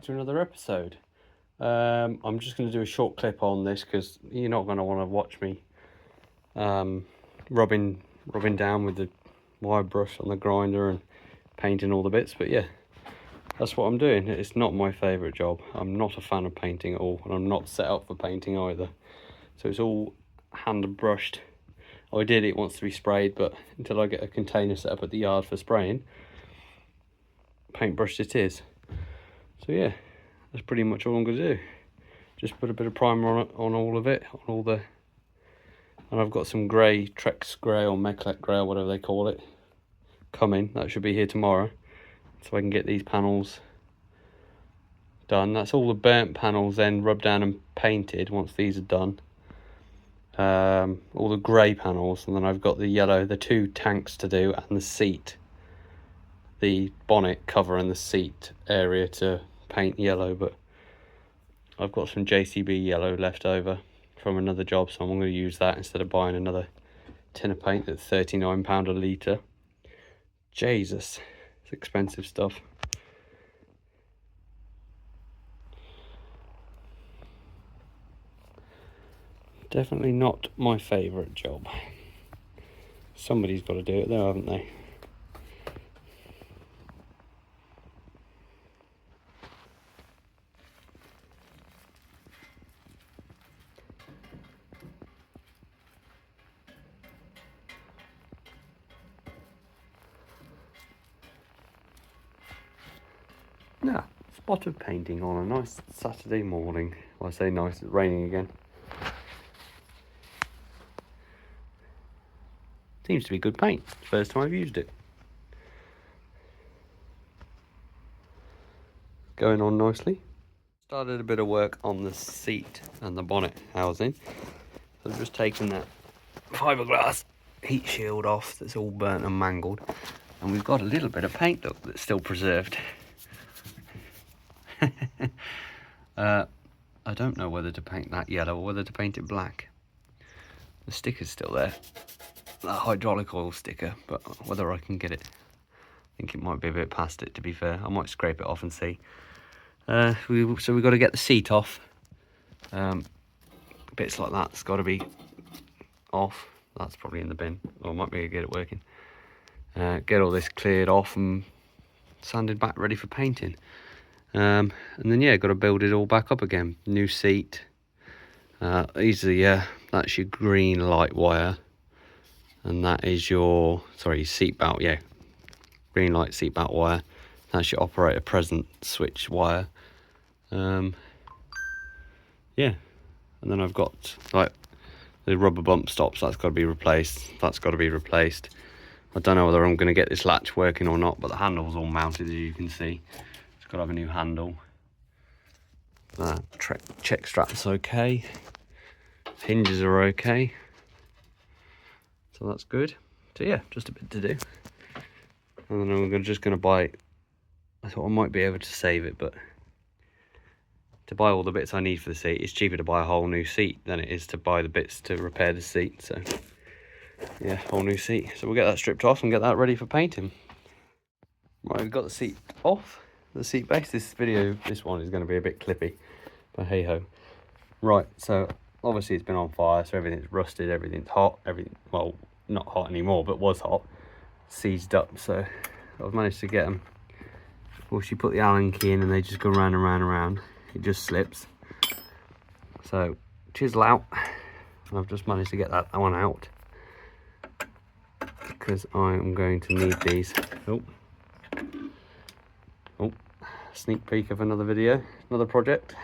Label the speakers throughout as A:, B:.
A: to another episode. I'm just going to do a short clip on this because you're not going to want to watch me rubbing down with the wire brush on the grinder and painting all the bits. But yeah, that's what I'm doing. It's not my favourite job. I'm not a fan of painting at all, and I'm not set up for painting either. So it's all hand brushed. Ideally it wants to be sprayed, but until I get a container set up at the yard for spraying, paintbrushed it is. So yeah, that's pretty much all I'm going to do. Just put a bit of primer on all of it, and I've got some grey, Trex grey or Mechlek grey or whatever they call it, coming. That should be here tomorrow, so I can get these panels done. That's all the burnt panels then rubbed down and painted once these are done. All the grey panels, and then I've got the yellow, the two tanks to do, and the seat, the bonnet cover and the seat area to paint yellow. But I've got some JCB yellow left over from another job, so I'm going to use that instead of buying another tin of paint that's £39 a litre. Jesus, it's expensive stuff. Definitely not my favourite job. Somebody's got to do it though, haven't they? Now, spot of painting on a nice Saturday morning. Well, I say nice, it's raining again. Seems to be good paint. First time I've used it. Going on nicely. Started a bit of work on the seat and the bonnet housing. So I've just taken that fiberglass heat shield off that's all burnt and mangled. And we've got a little bit of paint, look, that's still preserved. I don't know whether to paint that yellow or whether to paint it black. The sticker's still there. That hydraulic oil sticker, but whether I can get it, I think it might be a bit past it, to be fair. I might scrape it off and see. So we've got to get the seat off. Bits like that's got to be off. That's probably in the bin, or I might be able to get it working. Get all this cleared off and sanded back, ready for painting. And then yeah, got to build it all back up again. New seat. That's your green light wire. And that is your, seat belt, yeah. Green light seat belt wire. That's your operator present switch wire. Yeah. And then I've got, like, the rubber bump stops. That's got to be replaced. That's got to be replaced. I don't know whether I'm going to get this latch working or not, but the handle's all mounted, as you can see. It's got to have a new handle. Check strap's okay. Hinges are okay. So that's good. So yeah, just a bit to do. And then I'm just going to buy, I thought I might be able to save it, but to buy all the bits I need for the seat, it's cheaper to buy a whole new seat than it is to buy the bits to repair the seat. So yeah, whole new seat. So we'll get that stripped off and get that ready for painting. Right, we've got the seat off, the seat base. This one is going to be a bit clippy, but hey ho. Right, so obviously it's been on fire, so everything's rusted, everything's hot, well, not hot anymore, but was hot, seized up. So I've managed to get them. Of course, you put the Allen key in and they just go round and round and round. It just slips. So chisel out, and I've just managed to get that one out because I am going to need these. Oh, sneak peek of another video, another project.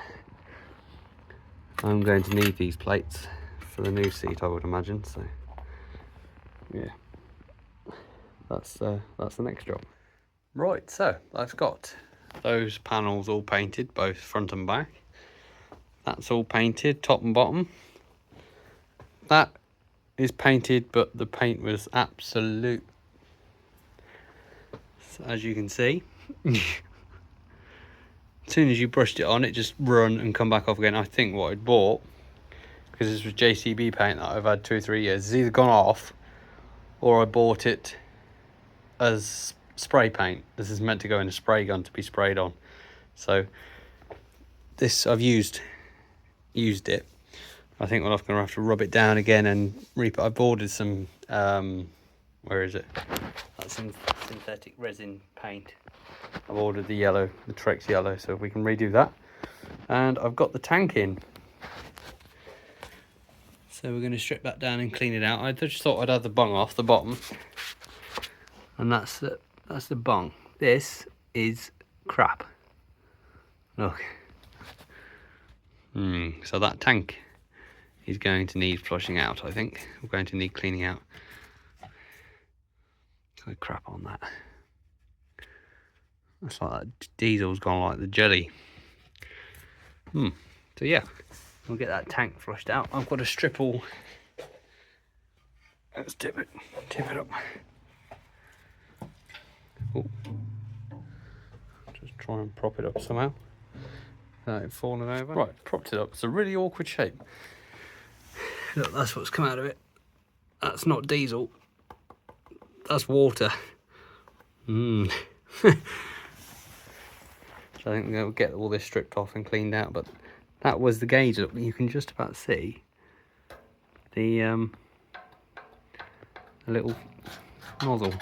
A: I'm going to need these plates for the new seat, I would imagine. So yeah, that's the next job. Right, so I've got those panels all painted, both front and back. That's all painted, top and bottom. That is painted, but the paint was absolute, as you can see. As soon as you brushed it on, it just run and come back off again. I think what I'd bought, because this was JCB paint that I've had 2 or 3 years, it's either gone off or I bought it as spray paint. This is meant to go in a spray gun to be sprayed on. So this I've used it. I think I'm gonna have to rub it down again and I've ordered some where is it? That's some synthetic resin paint. I've ordered the yellow, the Terex yellow, so we can redo that. And I've got the tank in. So we're going to strip that down and clean it out. I just thought I'd have the bung off the bottom. And that's the bung. This is crap. Look. So that tank is going to need flushing out, I think. We're going to need cleaning out. Got crap on that. That's like that diesel's gone like the jelly. So yeah, we'll get that tank flushed out. I've got a stripple. Let's tip it up. Ooh. Just try and prop it up somehow without it falling over. Right, propped it up. It's a really awkward shape. Look, that's what's come out of it. That's not diesel. That's water. So I think we'll get all this stripped off and cleaned out, but that was the gauge. Look, you can just about see the little nozzle.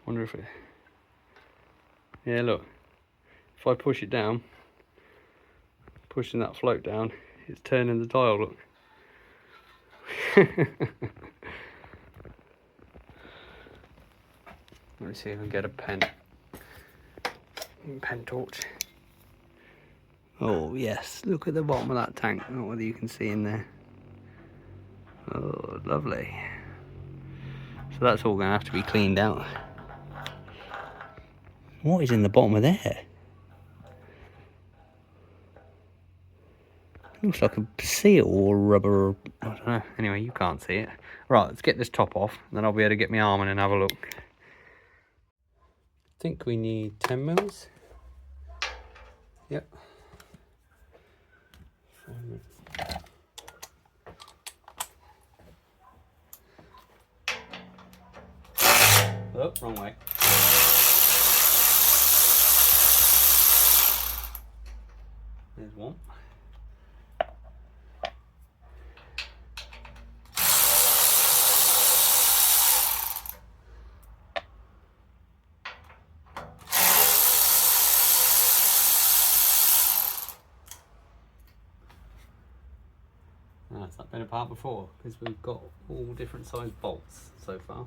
A: Wonder if it... Yeah, look. If I push it down, pushing that float down, it's turning the dial, look. Let me see if I can get a pen torch. Oh yes, look at the bottom of that tank. I don't know whether you can see in there. Oh, lovely. So that's all going to have to be cleaned out. What is in the bottom of there? Looks like a seal or rubber, or, I don't know. Anyway, you can't see it. Right, let's get this top off, and then I'll be able to get my arm in and have a look. I think we need 10 mils. Yep. Oh, wrong way. There's one. Has that been apart before? Because we've got all different size bolts so far.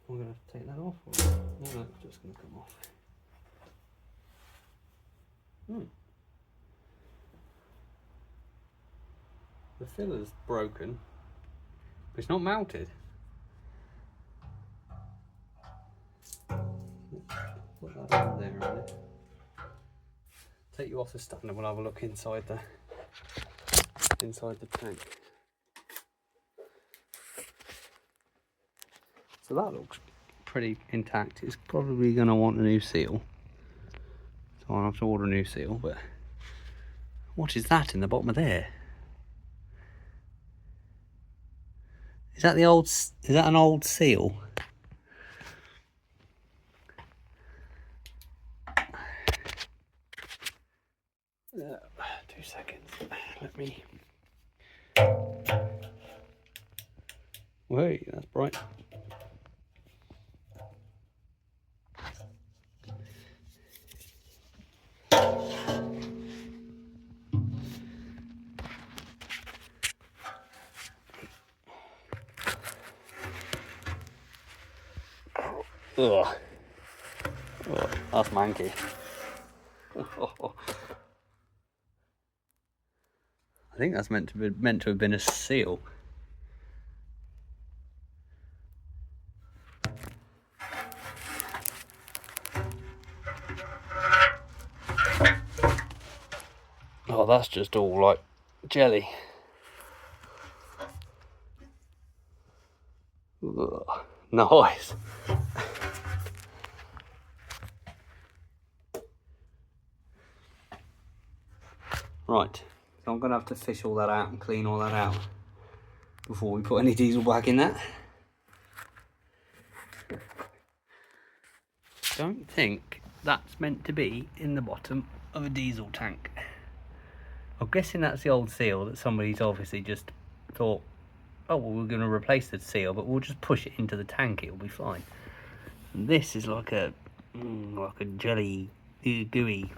A: We're going to have to take that off? Or... No, it's just going to come off. The filler's broken, but it's not mounted. Put that on there, really. Take you off the stand and we'll have a look inside the tank. So that looks pretty intact. It's probably going to want a new seal, so I'll have to order a new seal. But what is that in the bottom of there? Is that the old? Is that an old seal? 2 seconds. Let me. Wait, that's bright. Ugh. Oh, that's manky. I think that's meant to have been a seal. Oh, that's just all like jelly. Ugh. Nice. Right, so I'm going to have to fish all that out and clean all that out, before we put any diesel back in that. Don't think that's meant to be in the bottom of a diesel tank. I'm guessing that's the old seal that somebody's obviously just thought, oh well, we're going to replace the seal, but we'll just push it into the tank, it'll be fine. And this is like a jelly gooey.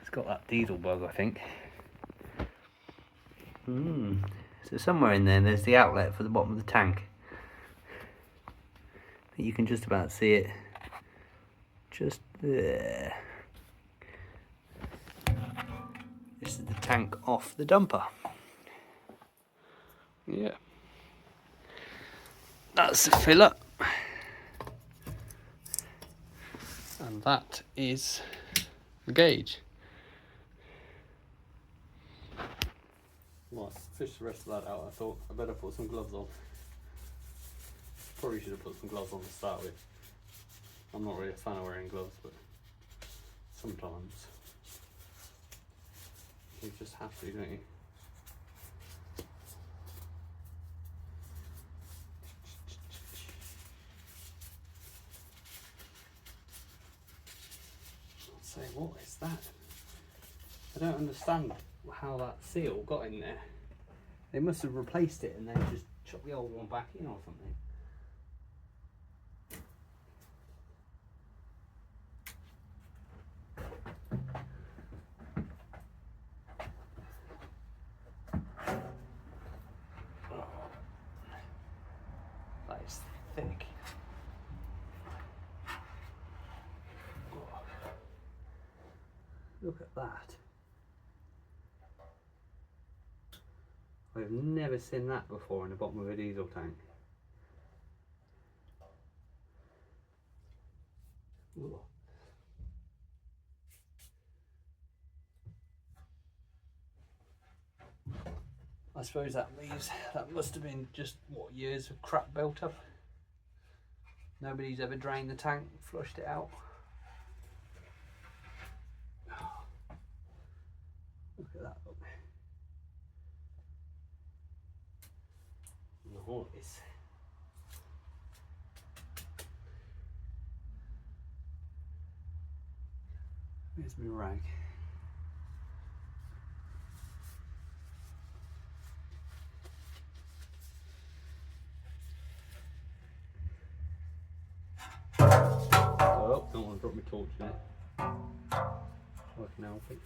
A: It's got that diesel bug, I think. So somewhere in there's the outlet for the bottom of the tank. You can just about see it. Just there. This is the tank off the dumper. Yeah. That's the filler. And that is the gauge. Right, fish the rest of that out. I thought I better put some gloves on. Probably should have put some gloves on to start with. I'm not really a fan of wearing gloves, but sometimes you just have to, don't you? I'll say, what is that? I don't understand how that seal got in there. They must have replaced it and then just chucked the old one back in or something. That is thick. Look at that. I've never seen that before in the bottom of a diesel tank. Ooh. I suppose that must have been just, what, years of crap built up. Nobody's ever drained the tank, flushed it out. Look at that. Nice. Where's my rag? Oh, don't want to drop my torch in it. So I can help it.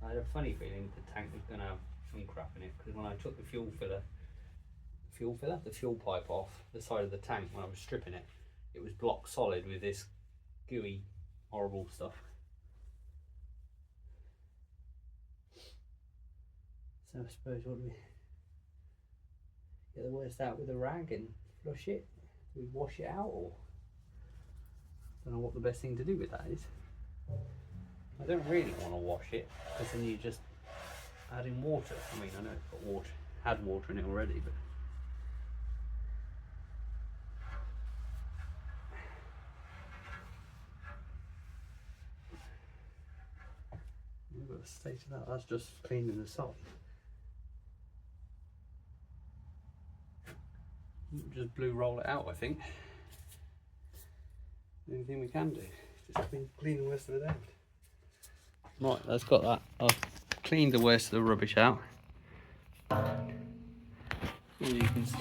A: I had a funny feeling the tank was going to have some crap in it, because when I took the fuel pipe off the side of the tank when I was stripping it, it was block solid with this gooey, horrible stuff. So I suppose what do we get the worst out with a rag and flush it? Do we wash it out, or don't know what the best thing to do with that is. I don't really want to wash it, because then you just add in water. I mean, I know it's got water, had water in it already, but you've got the state of that. That's just cleaning the side. Just blue roll it out, I think. The only thing we can do is just clean the rest of it out. Right, that's got that. I've cleaned the worst of the rubbish out. As you can see.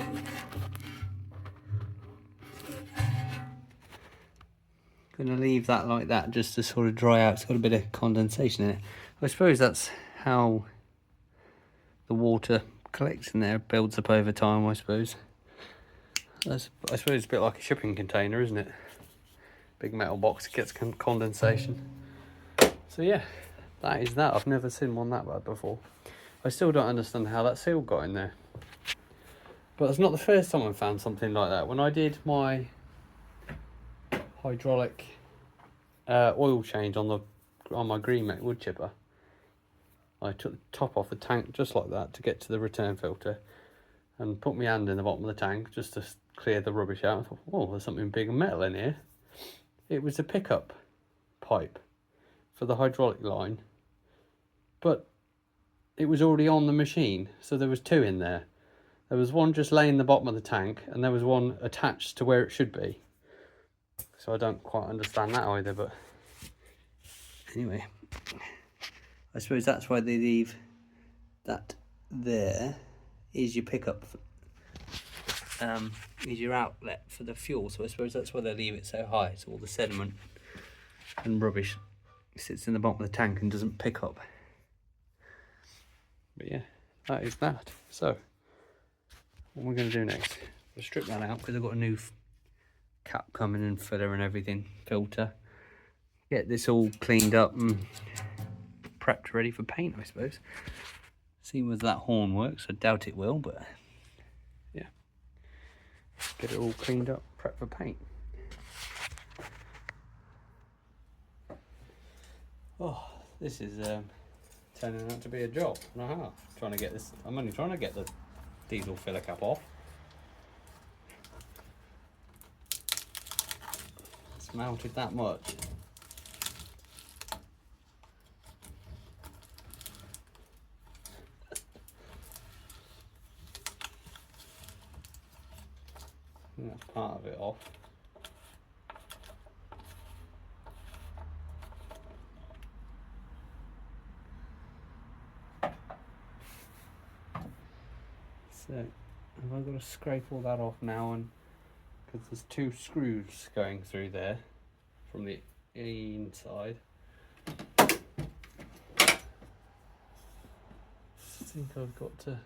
A: Gonna leave that like that just to sort of dry out. It's got a bit of condensation in it. I suppose that's how the water collects in there, builds up over time, I suppose. I suppose it's a bit like a shipping container, isn't it? Big metal box, gets condensation. So yeah, that is that. I've never seen one that bad before. I still don't understand how that seal got in there. But it's not the first time I've found something like that. When I did my hydraulic oil change on the on my Greenmate wood chipper. I took the top off the tank just like that to get to the return filter, and put my hand in the bottom of the tank just to clear the rubbish out. I thought, oh, there's something big and metal in here. It was a pickup pipe for the hydraulic line, but it was already on the machine, so there was two in there. There was one just laying in the bottom of the tank, and there was one attached to where it should be. So I don't quite understand that either, but anyway, I suppose that's why they leave that there is your pickup, is your outlet for the fuel. So I suppose that's why they leave it so high, so all the sediment and rubbish sits in the bottom of the tank and doesn't pick up. But yeah, that is that. So what we're going to do next, we'll strip that out because I've got a new cap coming and filler and everything, filter. Get this all cleaned up and prepped ready for paint, I suppose. See whether that horn works. I doubt it will, but yeah. Get it all cleaned up, prepped for paint. Oh, this is turning out to be a job and a half. Trying to get this, I'm only trying to get the diesel filler cap off. It's mounted that much. That's part of it off. So have I got to scrape all that off now, and because there's two screws going through there from the inside. I think I've got to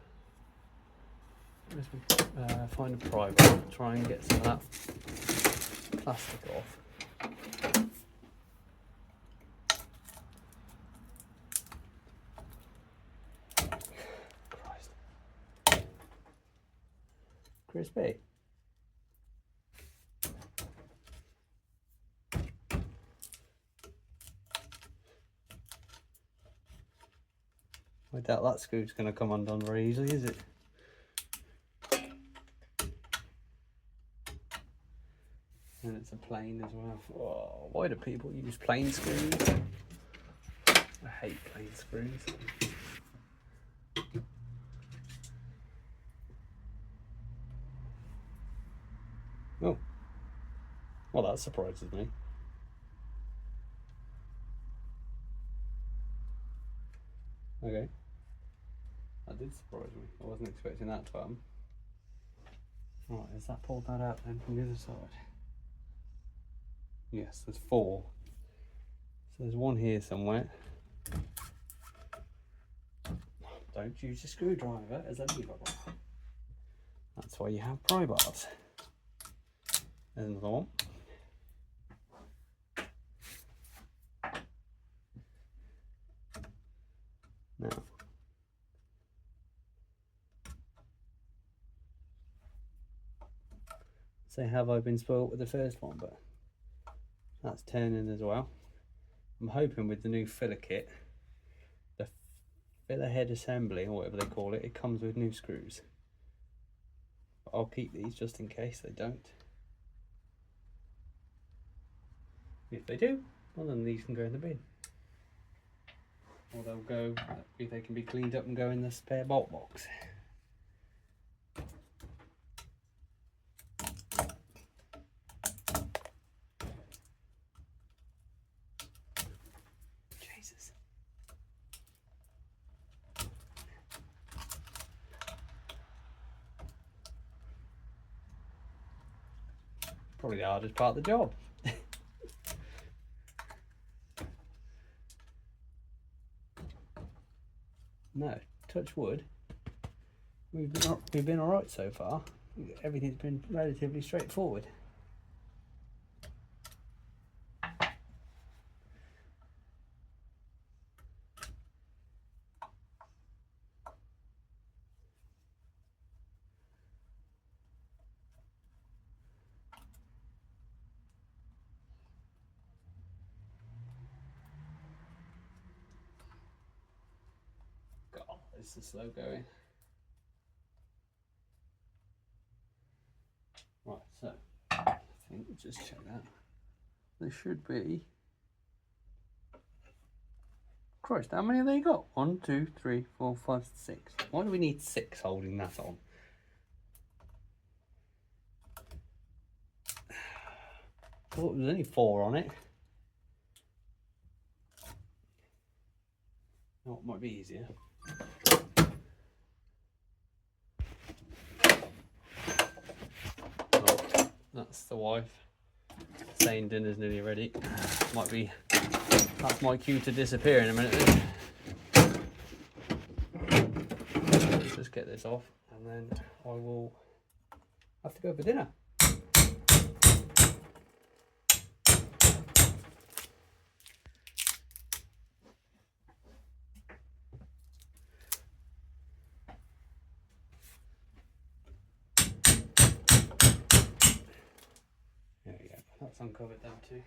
A: find a pry bar, try and get some of that plastic off. Christ. Crispy. I doubt that screw's going to come undone very easily, is it? And it's a plain as well. Oh, why do people use plain screws? I hate plain screws. Oh, well, that surprises me. Okay, that did surprise me. I wasn't expecting that to happen. Right, has that pulled that out then from the other side? Yes, there's four. So there's one here somewhere. Don't use a screwdriver as a lever bar. That's why you have pry bars. There's another one. Now, say, have I been spoilt with the first one? But that's turning as well. I'm hoping with the new filler kit, the filler head assembly, or whatever they call it, it comes with new screws. But I'll keep these just in case they don't. If they do, well then these can go in the bin. Or they'll go, if they can be cleaned up and go in the spare bolt box. Jesus. Probably the hardest part of the job. No, touch wood. We've been all right so far. Everything's been relatively straightforward. This is slow going. Right, so I think we'll just check that. There should be. Christ, how many have they got? 1, 2, 3, 4, 5, 6. Why do we need 6 holding that on? I thought there was only 4 on it. Oh, it might be easier. Oh, that's the wife saying dinner's nearly ready. Might be, that's my cue to disappear in a minute. Let's just get this off and then I will have to go for dinner. There we go, that's uncovered that too.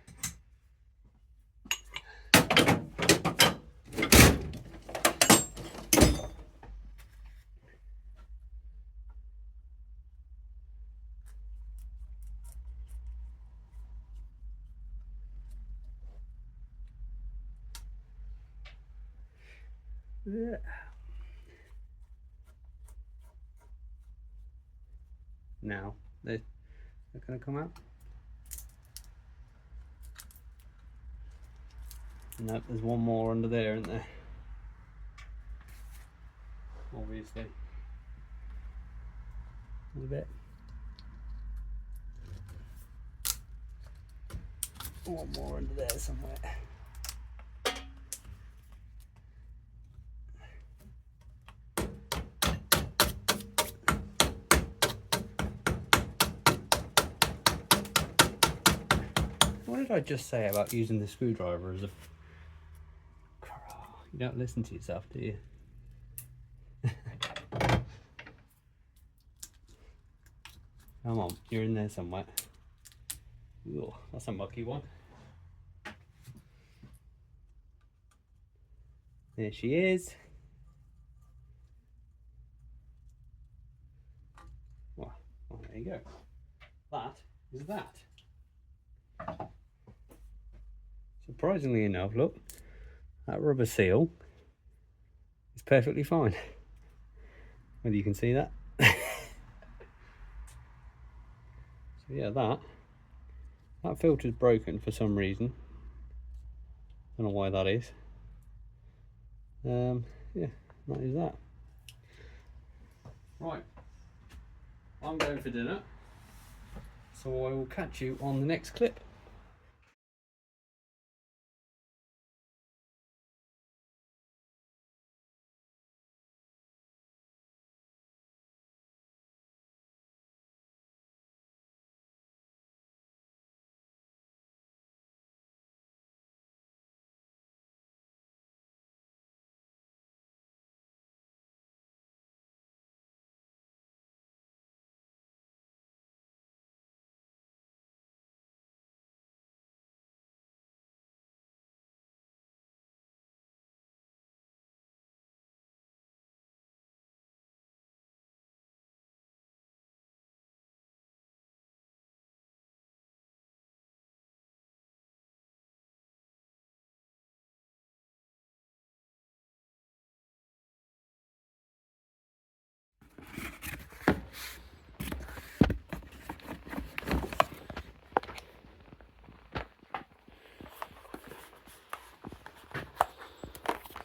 A: Yeah. Now they're going to come out. No, there's one more under there, isn't there? Obviously. A little bit. One more under there somewhere. What did I just say about using the screwdriver as a... You don't listen to yourself, do you? Come on, you're in there somewhere. Ooh, that's a mucky one. There she is. Well, there you go. That is that. Surprisingly enough, look, that rubber seal is perfectly fine. Whether you can see that. So yeah, that filter's broken for some reason. Don't know why that is. Yeah, that is that. Right, I'm going for dinner, so I will catch you on the next clip.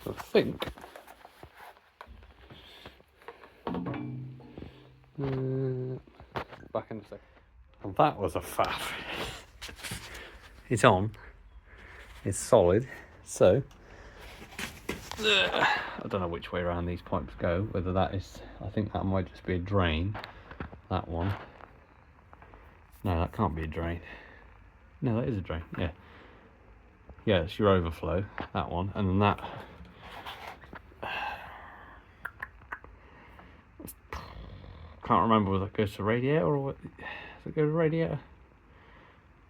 A: I think back in a sec. Well, that was a faff. It's on. It's solid. So I don't know which way around these pipes go. Whether that is, I think that might just be a drain. That one. No, that can't be a drain. No, that is a drain. Yeah. Yeah, it's your overflow. That one, and then that. Can't remember whether that goes to the radiator or what. Does it go to the radiator?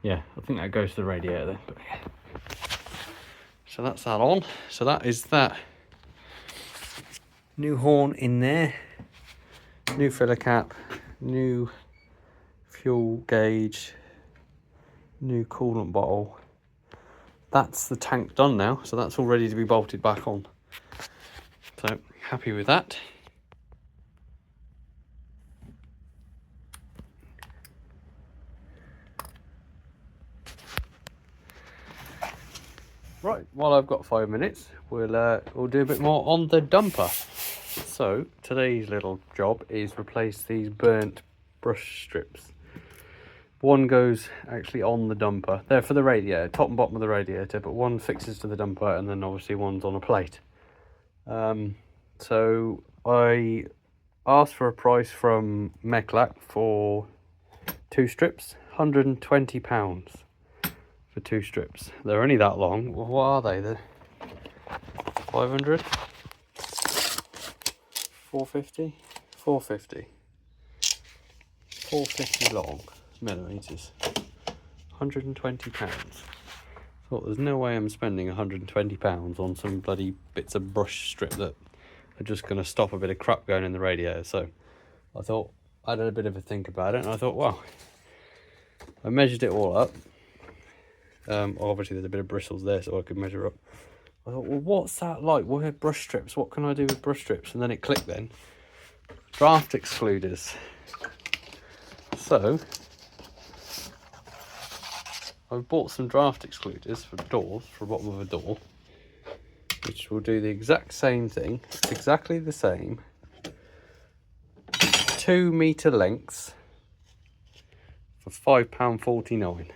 A: Yeah, I think that goes to the radiator then. But yeah. So that's that on. So that is that. New horn in there, new filler cap, new fuel gauge, new coolant bottle. That's the tank done now, so that's all ready to be bolted back on. So happy with that. Right, while I've got 5 minutes, we'll do a bit more on the dumper. So today's little job is replace these burnt brush strips. One goes actually on the dumper. They're for the radiator, top and bottom of the radiator, but one fixes to the dumper and then obviously one's on a plate. So I asked for a price from Mechlac for 2 strips, £120 for 2 strips. They're only that long. Well, what are they? They're 500? 450? 450. 450 long millimeters. £120. Thought there's no way I'm spending £120 on some bloody bits of brush strip that are just going to stop a bit of crap going in the radiator. So I thought, I had a bit of a think about it, and I thought, well, I measured it all up. Obviously there's a bit of bristles there so I could measure up. I thought, well, what's that like? What are brush strips? What can I do with brush strips? And then it clicked then. Draft excluders. So I've bought some draft excluders for doors, for the bottom of a door, which will do the exact same thing, exactly the same. 2 metre lengths for £5.49.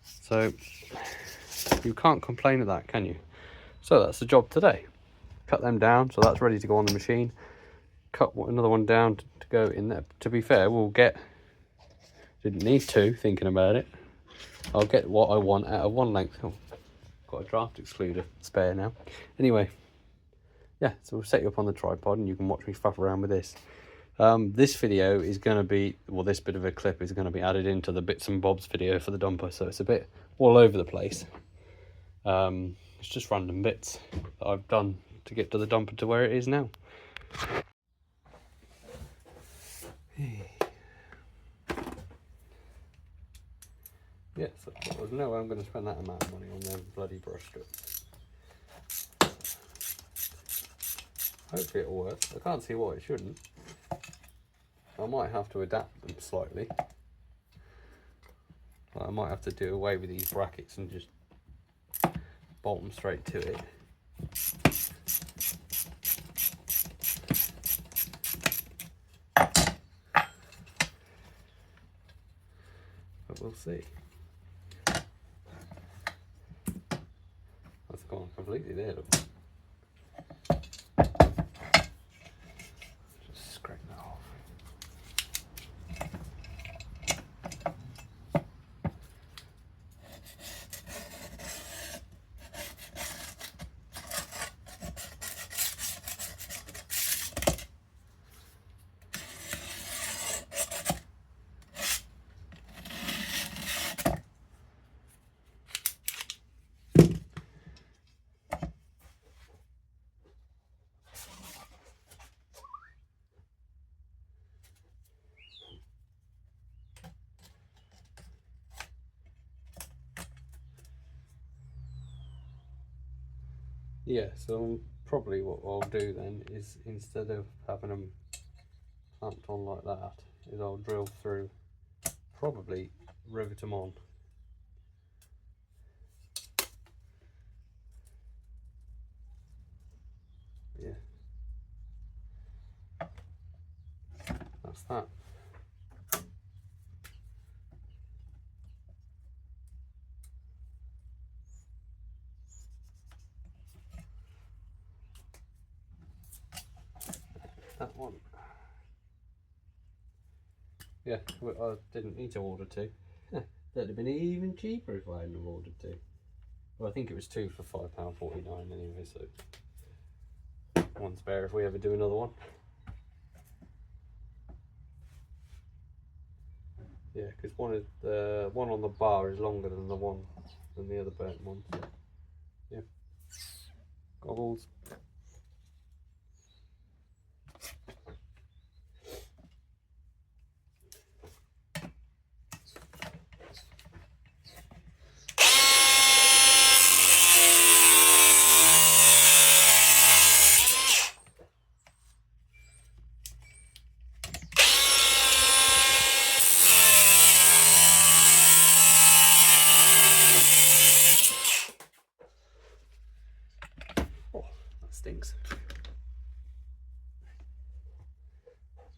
A: So you can't complain at that, can you? So that's the job today. Cut them down, so that's ready to go on the machine. Cut another one down to go in there. To be fair, we'll get, didn't need 2, thinking about it. I'll get what I want out of one length. Oh, got a draft excluder spare now. Anyway, yeah, so we'll set you up on the tripod and you can watch me faff around with this. This video is going to be, well, this bit of a clip is going to be added into the bits and bobs video for the dumper, so it's a bit all over the place. It's just random bits that I've done to get to the dumper to where it is now. Yeah, so there's no way I'm going to spend that amount of money on them bloody brush strips. Hopefully it'll work. I can't see why it shouldn't. I might have to adapt them slightly. I might have to do away with these brackets and just bolt them straight to it. But we'll see. That's gone completely there, look. Just scrape that off. Yeah, so probably what I'll do then is, instead of having them clamped on like that, is I'll drill through, probably rivet them on. Yeah, that's that. That one. Yeah, I didn't need to order 2. That'd have been even cheaper if I hadn't have ordered 2. Well, I think it was 2 for £5.49 anyway, so one's spare if we ever do another one. Yeah, because the one on the bar is longer than the other burnt one. So, yeah. Goggles. legs.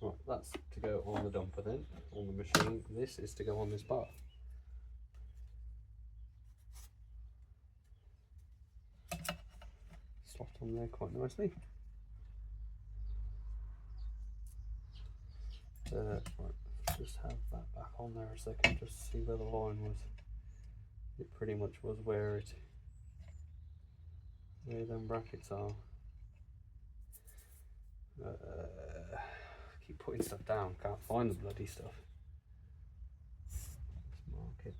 A: Right, that's to go on the dumper then, on the machine. This is to go on this bar. Slot on there quite nicely. Right, just have that back on there a second, just to see where the line was. It pretty much was where them brackets are. Keep putting stuff down, can't find the bloody stuff. Let's mark it.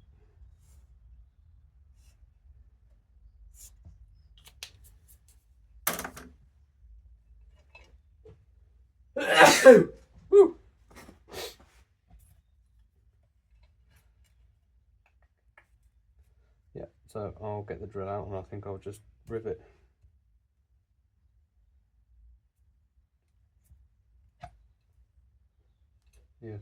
A: Woo. Yeah, so I'll get the drill out and I think I'll just rivet. Yeah.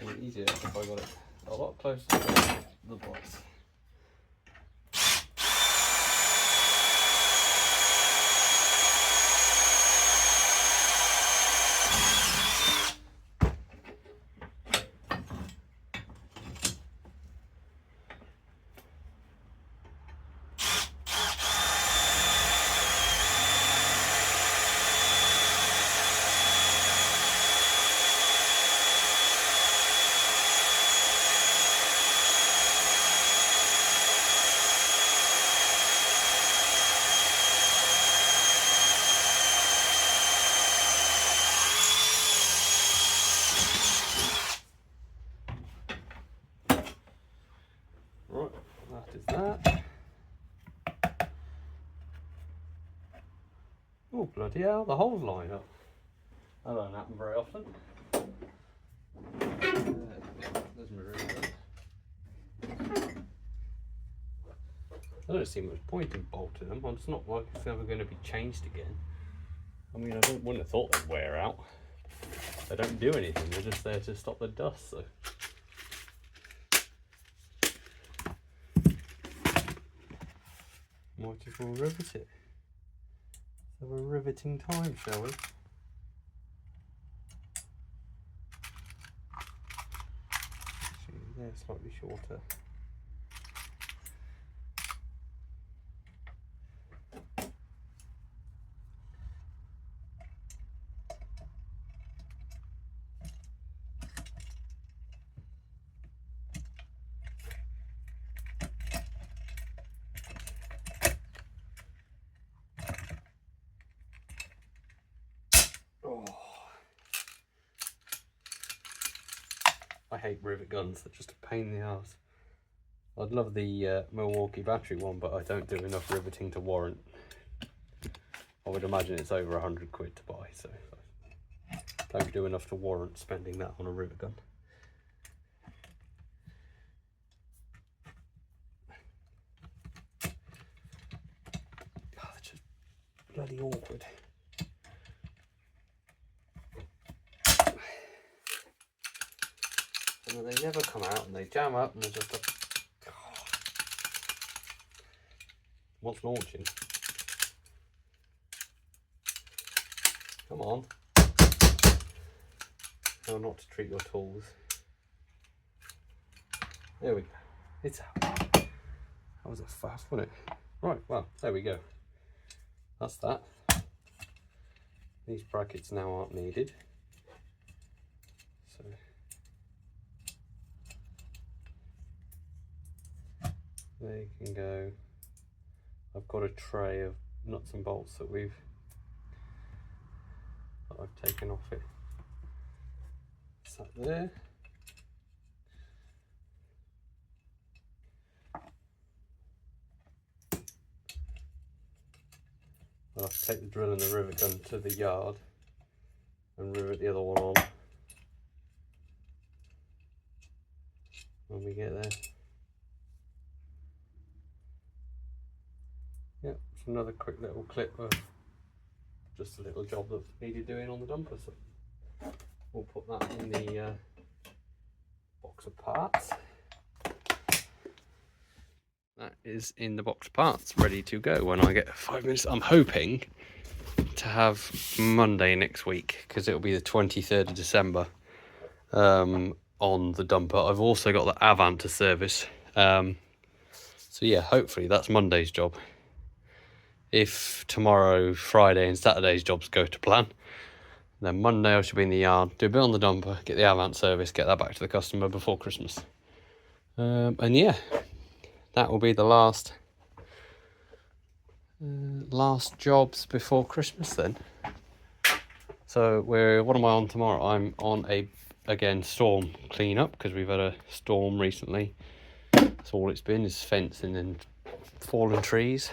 A: It'd be easier if I got it a lot closer to the box. Right, that is that. Oh bloody hell, the holes line up. That don't happen very often. There's my ring. I don't see much point in bolting them. It's not like it's ever going to be changed again. I mean, wouldn't have thought they'd wear out. They don't do anything, they're just there to stop the dust, so. Might as well rivet it. Let's have a riveting time, shall we? Actually, they're slightly shorter. I hate rivet guns, they're just a pain in the ass. I'd love the Milwaukee battery one, but I don't do enough riveting to warrant. I would imagine it's over 100 quid to buy, so I don't do enough to warrant spending that on a rivet gun. God, it's just bloody awkward. And they never come out and they jam up and they're just a... What's launching? Come on. How not to treat your tools. There we go. It's out. That was a faff, wasn't it? Right, well, there we go. That's that. These brackets now aren't needed. So they can go. I've got a tray of nuts and bolts that I've taken off it. Sat there. I'll have to take the drill and the rivet gun to the yard and rivet the other one on when we get there. Yep, it's another quick little clip of just a little job that needed doing on the dumper. So got that in the box of parts. That is in the box of parts, ready to go when I get 5 minutes. I'm hoping to have Monday next week, because it'll be the 23rd of December on the dumper. I've also got the Avant to service. So yeah, hopefully that's Monday's job. If tomorrow, Friday and Saturday's jobs go to plan, then Monday I should be in the yard, do a bit on the dumper, get the Avant service, get that back to the customer before Christmas. And yeah, that will be the last jobs before Christmas then. So what am I on tomorrow? I'm on again storm cleanup, because we've had a storm recently. That's all it's been, is fencing and fallen trees.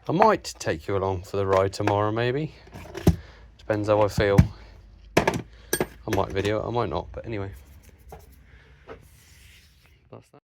A: I might take you along for the ride tomorrow, maybe. Depends how I feel. I might video it, I might not, but anyway. That's that.